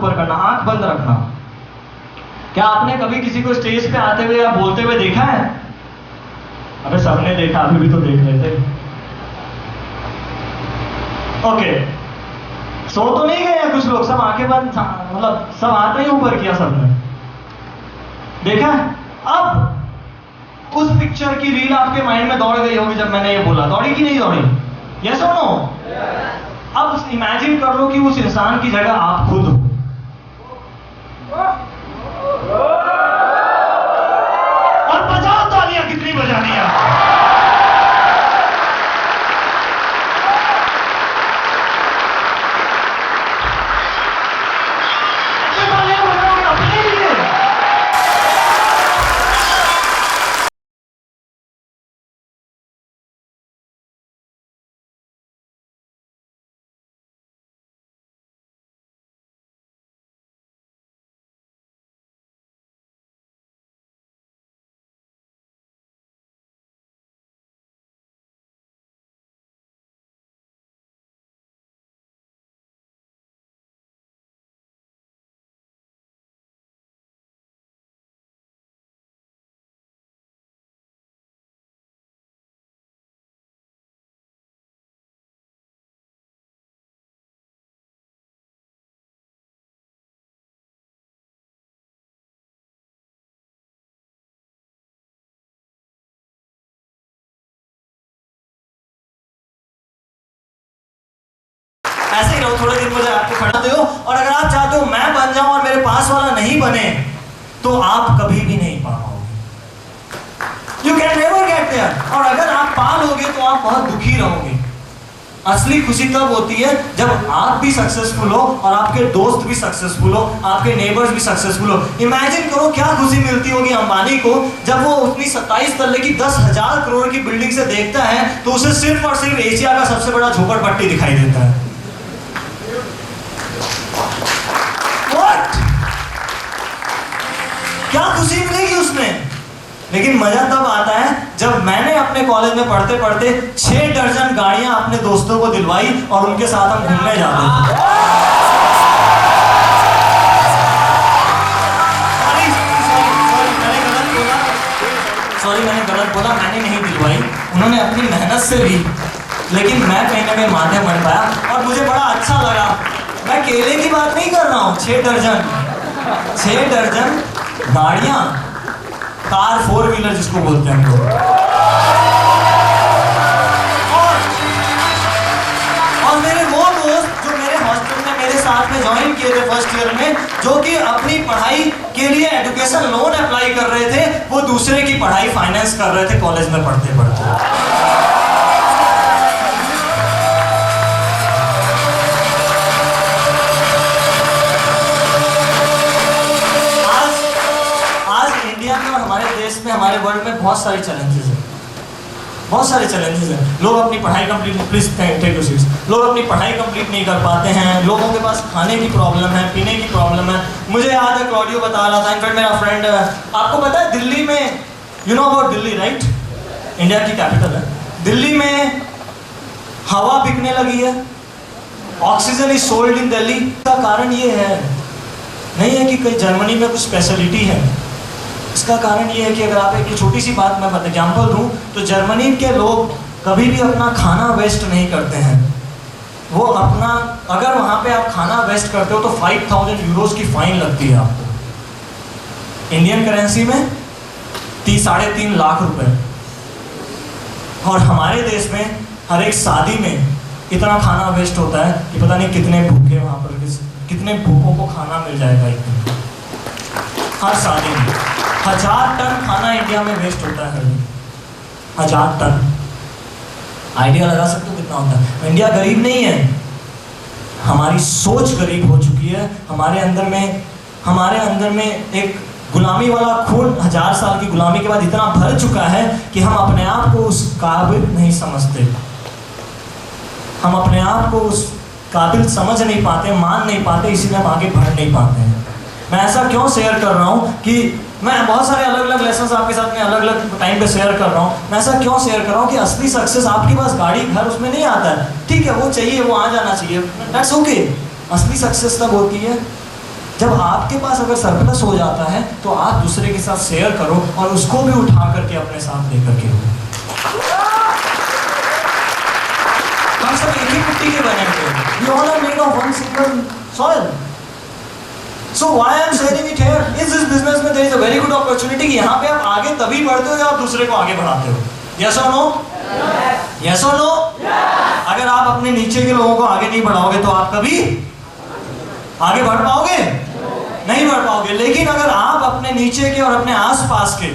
ऊपर करना, आंख बंद रखना। क्या आपने कभी किसी को स्टेज पे आते हुए या बोलते हुए देखा है? अबे सबने देखा, अभी भी तो देख रहे थे। ओके, सो तो नहीं गए हैं कुछ लोग, सब आंखें बंद, मतलब सब आते ही ऊपर किया सबने, देखा? अब उस पिक्चर की रील आपके माइंड में दौड़ गई होगी जब मैंने ये बोला, दौड़ी कि नहीं दौड़ी? यस और नो? अब इमेजिन कर लो कि उस इंसान की जगह आप खुद हो। और बजाओ तालियां, कितनी बजानी है? ऐसे ही रहो, थोड़े दिन मुझे आपको खड़ा दो। और अगर आप चाहते हो मैं बन जाऊं और मेरे पास वाला नहीं बने, तो आप कभी भी नहीं पा पाओगे। You can never get there. और अगर आप पा लोगे तो आप बहुत दुखी रहोगे। असली खुशी तब होती है जब आप भी सक्सेसफुल हो और आपके दोस्त भी सक्सेसफुल हो, आपके नेबर्स भी सक्सेसफुल हो। इमेजिन करो क्या खुशी मिलती होगी अंबानी को जब वो अपनी 27 तल्ले की 10,000 करोड़ की बिल्डिंग से देखता है तो उसे सिर्फ और सिर्फ एशिया का सबसे बड़ा झोपड़पट्टी दिखाई देता है। क्या खुशी मिलेगी उसमें? लेकिन मजा तब आता है जब मैंने अपने कॉलेज में पढ़ते पढ़ते 6 दर्जन गाड़ियां अपने दोस्तों को दिलवाई और उनके साथ हम घूमने जाते थे। सॉरी, मैंने गलत बोला, मैंने नहीं दिलवाई, उन्होंने अपनी मेहनत से भी, लेकिन मैं कहीं ना कहीं माध्यम बन पाया और मुझे बड़ा अच्छा लगा। मैं केले की बात नहीं कर रहा हूँ, 6 दर्जन गाड़ियां, कार, 4 व्हीलर जिसको बोलते हैं लोग। और मेरे वो दोस्त जो मेरे हॉस्टल में मेरे साथ में ज्वाइन किए थे फर्स्ट ईयर में, जो कि अपनी पढ़ाई के लिए एजुकेशन लोन अप्लाई कर रहे थे, वो दूसरे की पढ़ाई फाइनेंस कर रहे थे कॉलेज में पढ़ते पढ़ते। हमारे वर्ल्ड में बहुत सारे चैलेंजेस हैं, बहुत सारे चैलेंजेस हैं। लोग अपनी पढ़ाई complete, please take your seats, लोग अपनी पढ़ाई कंप्लीट नहीं कर पाते हैं, लोगों के पास खाने की प्रॉब्लम है, पीने की प्रॉब्लम है। मुझे याद है क्लॉडियो बता रहा था, इनफैक्ट मेरा फ्रेंड, आपको पता है दिल्ली में, you know about Delhi right, India की कैपिटल है, दिल्ली में हवा बिकने लगी है, oxygen is sold in Delhi. इसका कारण ये है नहीं है कि कहीं जर्मनी में कुछ स्पेशलिटी है, इसका कारण ये है कि अगर आप एक छोटी सी बात मैं एग्जाम्पल दूं तो जर्मनी के लोग कभी भी अपना खाना वेस्ट नहीं करते हैं। वो अपना, अगर वहाँ पे आप खाना वेस्ट करते हो तो 5,000 यूरोज की फाइन लगती है आपको, इंडियन करेंसी में 3.5 लाख रुपए। और हमारे देश में हर एक शादी में इतना खाना वेस्ट होता है कि पता नहीं कितने भूखे वहाँ पर, कितने भूखों को खाना मिल जाएगा एक दिन। हर शादी में 1000 टन खाना इंडिया में वेस्ट होता है, 1000 टन। आइडिया लगा सकते हो कितना होता है। इंडिया गरीब नहीं है, हमारी सोच गरीब हो चुकी है। हमारे अंदर में एक गुलामी वाला खून 1000 साल की गुलामी के बाद इतना भर चुका है कि हम अपने आप को उस काबिल नहीं समझते, हम अपने आप को उस काबिल समझ नहीं पाते, मान नहीं पाते, इसीलिए हम आगे बढ़ नहीं पाते हैं। मैं ऐसा क्यों शेयर कर रहा हूँ कि मैं बहुत सारे अलग अलग लेसन्स आपके साथ में अलग अलग टाइम पे शेयर कर रहा हूँ। मैं ऐसा क्यों शेयर कर रहा हूँ कि असली सक्सेस आपके पास गाड़ी घर उसमें नहीं आता है, ठीक है वो चाहिए, वो आ जाना चाहिए, दैट्स ओके। असली सक्सेस तब होती है जब आपके पास अगर सरप्लस हो जाता है तो आप दूसरे के साथ शेयर करो और उसको भी उठा करके अपने साथ लेकर के हो। हम सब एक ही मिट्टी के बने हुए हैं। We all are made of one single soil. So why I am sharing it here? Is this business में there is a very good opportunity कि यहाँ पे आप आगे तभी बढ़ते हो या आप दूसरे को आगे बढ़ाते हो? Yes or no? Yes or no? अगर आप अपने नीचे के लोगों को आगे नहीं बढ़ाओगे तो आप कभी आगे बढ़ पाओगे? नहीं बढ़ पाओगे। लेकिन अगर आप अपने नीचे के और अपने आसपास के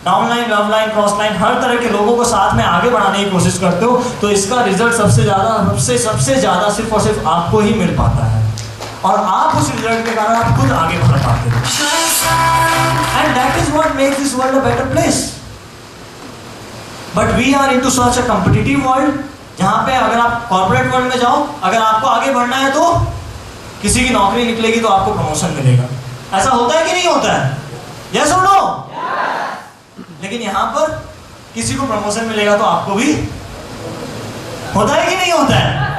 downline, love line, cross line, हर तरह के लोगों को साथ में आगे बढ़ाने की कोशिश करते हो तो इसका रिजल्ट सबसे ज्यादा सिर्फ और सिर्फ आपको ही मिल पाता है और आप उस रिजल्ट के कारण आप खुद आगे बढ़ पाते हो। And that is what makes this world a better place. But we are into such a competitive world जहां पे अगर आप कॉर्पोरेट वर्ल्ड में जाओ, अगर आपको आगे बढ़ना है तो किसी की नौकरी निकलेगी तो आपको प्रमोशन मिलेगा। ऐसा होता है कि नहीं होता है? यस और नो? लेकिन यहां पर किसी को प्रमोशन मिलेगा तो आपको भी होता है कि नहीं होता है?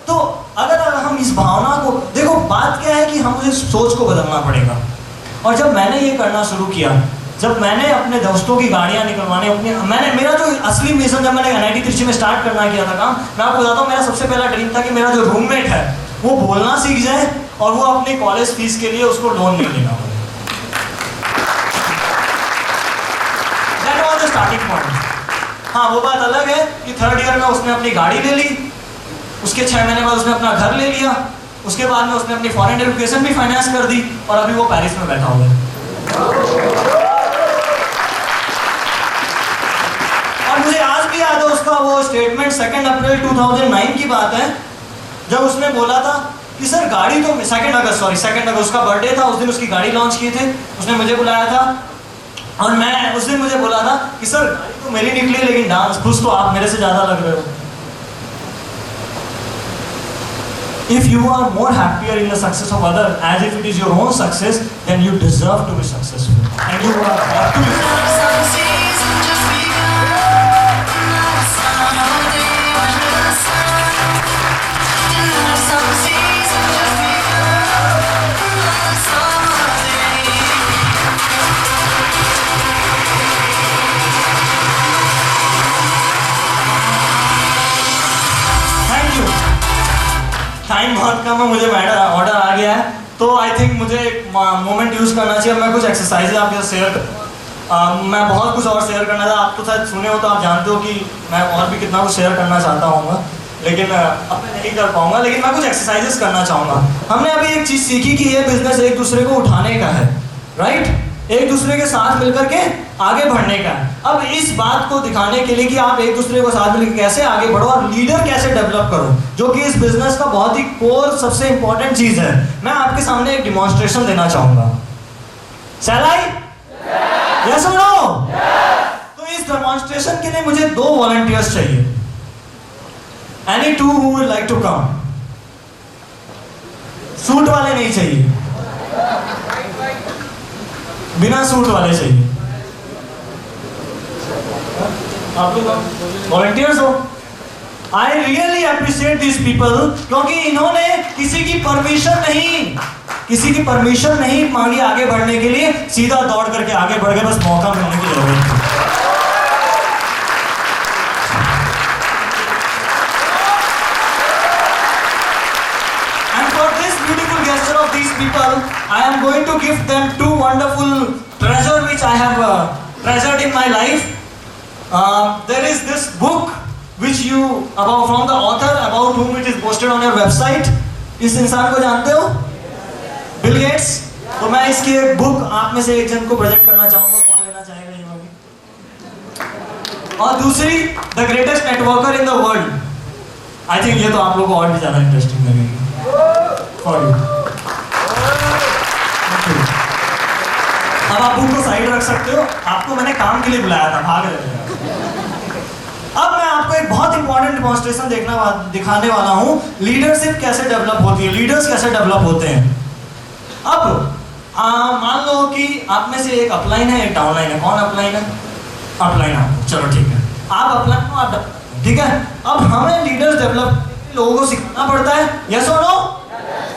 तो अगर हम इस भावना को देखो, बात क्या है कि हम उस सोच को बदलना पड़ेगा। और जब मैंने ये करना शुरू किया, जब मैंने अपने दोस्तों की गाड़ियां निकलवाने मेरा जो असली मिशन, जब मैंने NIT त्रिची में स्टार्ट करना किया था काम, मैं आपको बताता हूँ, मेरा सबसे पहला ड्रीम था कि मेरा जो रूममेट है वो बोलना सीख जाए और वो अपनी कॉलेज फीस के लिए उसको लोन नहीं लेना पड़े। That was the starting point। हाँ, वो बात अलग है कि थर्ड ईयर में उसने अपनी गाड़ी ले ली, उसके 6 महीने बाद उसने अपना घर ले लिया, उसके बाद में उसने अपनी फॉरेन एजुकेशन भी फाइनेंस कर दी और अभी वो पेरिस में बैठा हुआ है। और मुझे आज भी याद है उसका वो स्टेटमेंट, 2 अप्रैल 2009 की बात है, जब उसने बोला था कि सर गाड़ी तो 2 अगस्त उसका बर्थडे था, उस दिन उसकी गाड़ी लॉन्च की थे, उसने मुझे बुलाया था और मैं उस दिन मुझे बोला था कि सर गाड़ी तो मेरी निकली लेकिन डांस खुश तो आप मेरे से ज्यादा लग रहे हो। If you are more happier in the success of other as if it is your own success, then you deserve to be successful and you have to be successful. Time बहुत कम है, मुझे ऑर्डर आ गया है, तो I think मुझे एक moment use करना चाहिए। मैं कुछ एक्सरसाइज आपके साथ शेयर मैं बहुत कुछ और शेयर करना था, आप तो शायद सुने हो तो आप जानते हो कि मैं और भी कितना कुछ शेयर करना चाहता हूँ, लेकिन अब मैं नहीं कर पाऊंगा। लेकिन मैं कुछ एक्सरसाइजेस करना चाहूँगा। हमने अभी एक चीज़ सीखी कि ये बिजनेस एक दूसरे को उठाने का है, राइट, एक दूसरे के साथ मिलकर के आगे बढ़ने का है। अब इस बात को दिखाने के लिए कि आप एक दूसरे को साथ मिलकर कैसे आगे बढ़ो और लीडर कैसे डेवलप करो, जो कि इस बिजनेस का बहुत ही कोर सबसे इंपॉर्टेंट चीज है, मैं आपके सामने एक डेमोन्स्ट्रेशन देना चाहूंगा। Shall I? Yes or no? तो इस डेमोन्स्ट्रेशन के लिए मुझे 2 वॉलंटियर्स चाहिए। Any 2 who would like to come? Suit वाले नहीं चाहिए, बिना सूट वाले चाहिए। आप लोग वॉलंटियर्स हो। I really appreciate this people, क्योंकि इन्होंने किसी की परमिशन नहीं मांगी आगे बढ़ने के लिए, सीधा दौड़ करके आगे बढ़ गए, बस मौका मिलने की जरूरत थी। And for this beautiful gesture of these people, I am going to give them 2 wonderful treasure which I have treasured in my life. There is this book which you from the author about whom it is posted on your website. इस इंसान को जानते हो? Bill Gates. तो मैं इसकी एक book आप में से एक जन को प्रोजेक्ट करना चाहूंगा, कौन लेना चाहेगा ये वाली? और दूसरी, the greatest networker in the world. I think ये तो आप लोगों को और भी ज्यादा इंटरेस्टिंग लगेगी फॉर यू। अब आप बुक को साइड रख सकते हो, आपको मैंने काम के लिए बुलाया था, भाग रहे थे। अब मैं आपको एक बहुत इंपॉर्टेंट डेमोन्स्ट्रेशन दिखाने वाला हूं, लीडरशिप कैसे डेवलप होती है, लीडर्स कैसे डेवलप होते हैं। अब मान लो कि आप में से एक अपलाइन है, एक डाउनलाइन है। कौन अपलाइन है? अपलाइन आप, चलो ठीक है, आप अपलाइन हो, आप ठीक है। अब हमें लीडर्स डेवलप लोगों को सिखाना पड़ता है, यस और नो?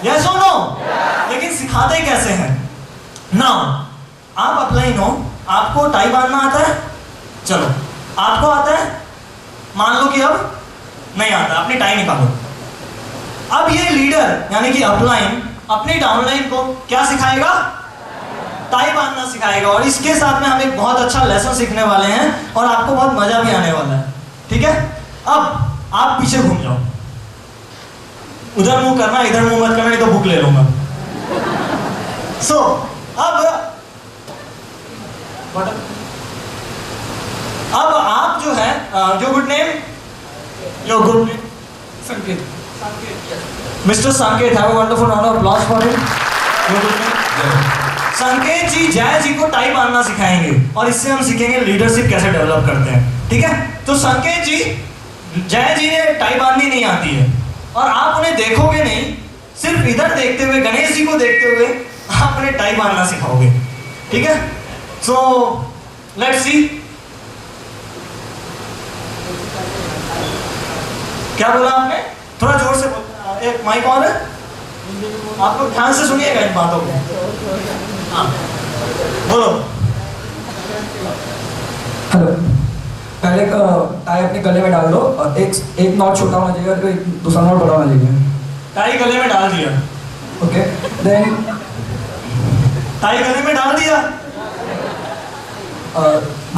यस और नो? लेकिन सिखाते कैसे हैं? नाउ आप अपलाइन हो, आपको टाई बांधना आता है? चलो, आपको आता है? मान लो कि अब नहीं आता, अपनी टाई निकालो। अब ये लीडर यानी कि अपलाइन अपनी डाउनलाइन को क्या सिखाएगा? टाई बांधना सिखाएगा। और इसके साथ में हम एक बहुत अच्छा लेसन सीखने वाले हैं और आपको बहुत मजा भी आने वाला है, ठीक है? अब आप पीछे घूम जाओ, उधर मुंह करना, इधर मुंह मत करना, नहीं तो बुक ले लूंगा। सो अब आप जो है जो good name, your good name संकेत, मिस्टर संकेत, have a wonderful round of applause for him. Your good name संकेत जी जय जी को टाई बांधना सिखाएंगे और इससे हम सीखेंगे लीडरशिप कैसे डेवलप करते हैं, ठीक है? तो संकेत जी, जय जी ने टाई बांधनी नहीं आती है और आप उन्हें देखोगे नहीं, सिर्फ इधर देखते हुए, गणेश जी को देखते हुए आप उन्हें टाई बांधना सिखाओगे, ठीक है? So let's see. क्या बोला आपने? थोड़ा जोर से बोल, एक माइक ऑन है, आप लोग ध्यान से सुनिएगा इन बातों को। हाँ बोलो। हेलो, पहले टाई अपने गले में डाल दो और एक नॉट छोटा होना चाहिए और दूसरा नॉट बड़ा होना चाहिए। टाई गले में डाल दिया, ओके, देन टाई गले में डाल दिया,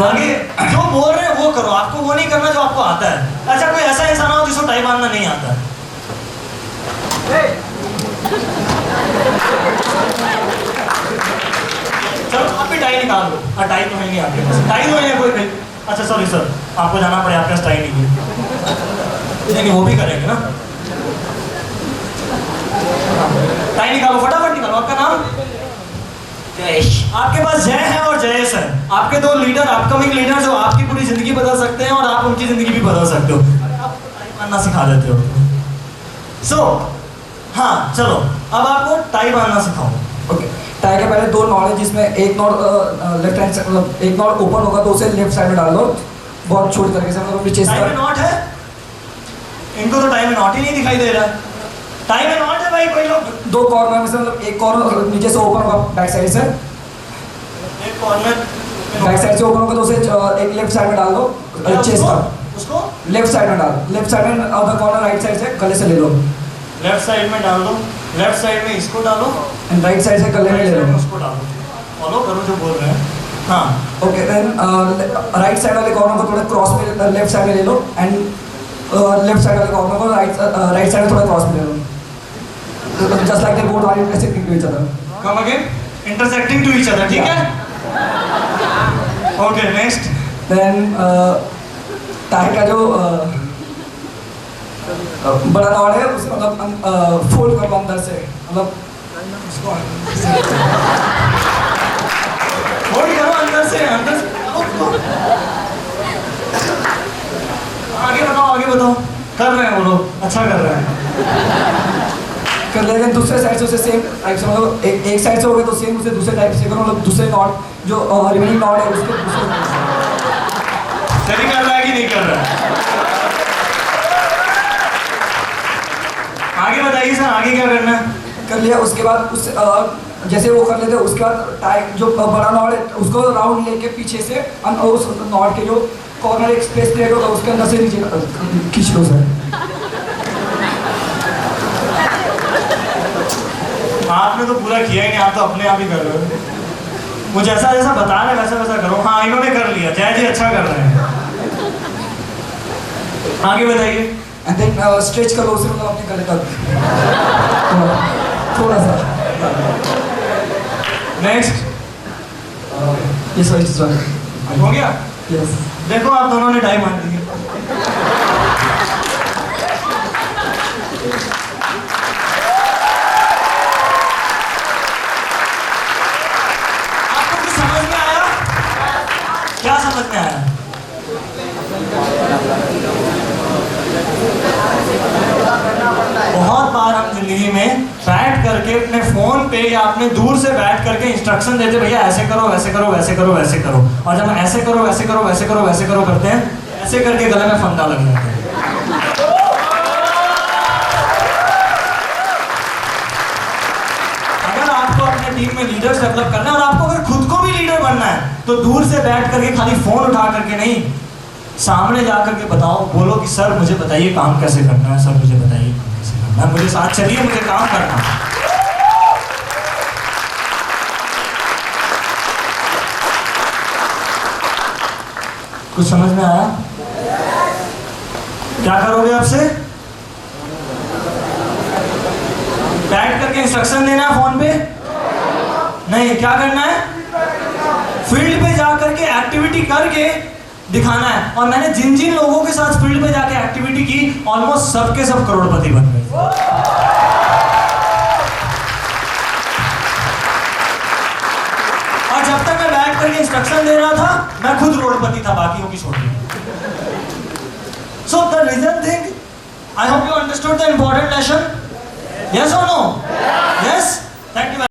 आगे जो बोल रहे हैं वो करो, आपको वो नहीं करना जो आपको आता है। अच्छा, कोई ऐसा इंसान हो जिसको टाई बांधना नहीं आता है? चलो आप भी टाई निकाल दो। टाई तो है नहीं आपके पास, टाई तो है कोई? अच्छा सॉरी सर, आपको जाना पड़े, आपके पास टाई नहीं है। नहीं वो भी करेंगे ना। टाई निकालो, फटाफट निकालो। आपका नाम? जयेश। आपके पास जय है और जयेश है, आपके दो लीडर, अपकमिंग लीडर जो आपकी पूरी जिंदगी बदल सकते हैं और आप उनकी जिंदगी भी बदल सकते हो। आप टाई बांधना सिखा देते हो। सो हाँ चलो, अब आपको टाई बांधना सिखाओ। ओके, टाई के पहले दो नॉट है जिसमें एक नॉट लेफ्ट हैंड से, मतलब एक नॉट ओपन होगा तो उसे लेफ्ट साइड में डाल दो, बहुत छोटी तरीके से, मतलब नीचे टाई में नॉट है? इनको तो टाई में नॉट ही नहीं दिखाई दे रहा। टाई में नॉट है भाई, कोई लोग? दो कॉर्नर में से, मतलब एक कॉर्नर नीचे से ओपन होगा बैक साइड से, एक कॉर्नर बैक साइड से ओपन होगा तो उसे एक लेफ्ट साइड में डाल दो, चेस्ट पर उसको लेफ्ट साइड में डाल, लेफ्ट साइड में अदर कॉर्नर राइट साइड से गले से ले लो, लेफ्ट साइड में डाल दो, लेफ्ट साइड में इसको डालो एंड राइट साइड से गले में ले लो, उसको डालो। फॉलो करो जो बोल रहे हैं। हाँ ओके, देन राइट साइड वाले कॉर्नर को थोड़ा क्रॉस में लेफ्ट साइड में ले लो एंड लेफ्ट साइड वाले कॉर्नर को राइट साइड में थोड़ा क्रॉस में ले लो, just like they both are intersecting to each other. Come again, intersecting to each other, ठीक है? Okay next. देन टाई का जो बड़ा नॉट है उसे मतलब फोल्ड कर लो अंदर से, मतलब फोल्ड करो अंदर से, अंदर से। आगे बताओ, कर रहे हैं वो लोग, अच्छा कर रहे हैं। कर ले, देन दूसरे साइड से उसे सेम टाइप से, मतलब एक साइड से हो गया तो सेम उसे दूसरे टाइप से करो, मतलब दूसरे नॉट जो रिमेनिंग नॉट है उसके दूसरे सही कर रहा है कि नहीं कर रहा है? आगे बताइए सर, आगे क्या करना है? कर लिया, उसके बाद उस जैसे वो कर लेते हैं उसके बाद टाई जो बड़ा नॉट है उसको राउंड लेके पीछे से उस नॉट के जो कॉर्नर एक स्पेस क्रिएट होगा उसके अंदर से नीचे खींच लो सर। आपने तो पूरा किया ही नहीं, आप तो अपने आप ही कर रहे हो। मुझे जैसा जैसा बता रहे वैसा वैसा करो। हाँ इन्होंने कर लिया, जय जी अच्छा कर रहे हैं। आगे बताइए। एंड देन स्ट्रेच करो उसे, मतलब अपने गले तक थोड़ा सा। नेक्स्ट। ये सही हो गया? यस। देखो आप दोनों ने टाइम मान दी। आपको कुछ समझ में आया? क्या समझ में आया? बहुत बार हम जिंदगी में बैठ करके अपने फोन पे या अपने दूर से बैठ करके इंस्ट्रक्शन देते, भैया ऐसे करो वैसे करो वैसे करो वैसे करो, और जब हम ऐसे करो वैसे करो वैसे करो वैसे करो करते हैं, ऐसे करके गले में फंदा लग जाता है। टीम में लीडर्स डेवलप करना है, और आपको अगर खुद को भी लीडर बनना है तो दूर से बैठ करके खाली फोन उठा करके नहीं, सामने जा करके बताओ, बोलो कि सर मुझे बताइए काम कैसे करना है, सर मुझे बताइए काम कैसे करना है, मुझे साथ चलिए, मुझे काम करना है। कुछ समझ में आया? क्या करोगे आपसे? बैठ करके इंस्ट्रक्शन देना है फोन पे? नहीं, क्या करना है? फील्ड पे जा करके एक्टिविटी करके दिखाना है। और मैंने जिन जिन लोगों के साथ फील्ड पे जाके एक्टिविटी की, ऑलमोस्ट सबके सब करोड़पति बन गए। और जब तक मैं बैठ करके इंस्ट्रक्शन दे रहा था, मैं खुद करोड़पति था, बाकियों की छोड़ दी। So the reason thing, I hope you understood the important lesson. Yes or no? Yes? Thank you.